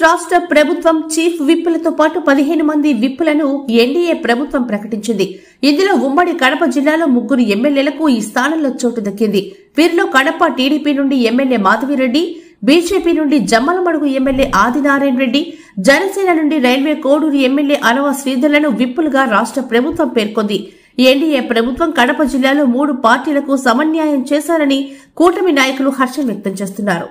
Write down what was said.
రాష్ట్ర ప్రభుత్వం చీఫ్ విప్పులతో పాటు 15 మంది విప్పులను ఎన్డీఏ ప్రభుత్వం ప్రకటించింది. ఇందులో ఉమ్మడి కడప జిల్లాలో 3 ఎమ్మెల్యేలకు ఈ స్థానంలో చోటు దక్కింది. వీరిలో కడప టీడీపీ నుండి ఎమ్మెల్యే మాధవిరెడ్డి, బీజేపీ నుండి జమ్మలమడుగు ఎమ్మెల్యే ఆదినారాయణ రెడ్డి, జనసేన నుండి రైల్వే కోడూరు ఎమ్మెల్యే అనవ శ్రీధర్లను విప్పులుగా రాష్ట్ర ప్రభుత్వం పేర్కొంది. ఎన్డీఏ ప్రభుత్వం కడప జిల్లాలో 3 పార్టీలకు సమన్యాయం చేశారని కూటమి నాయకులు హర్షం వ్యక్తం చేస్తున్నారు.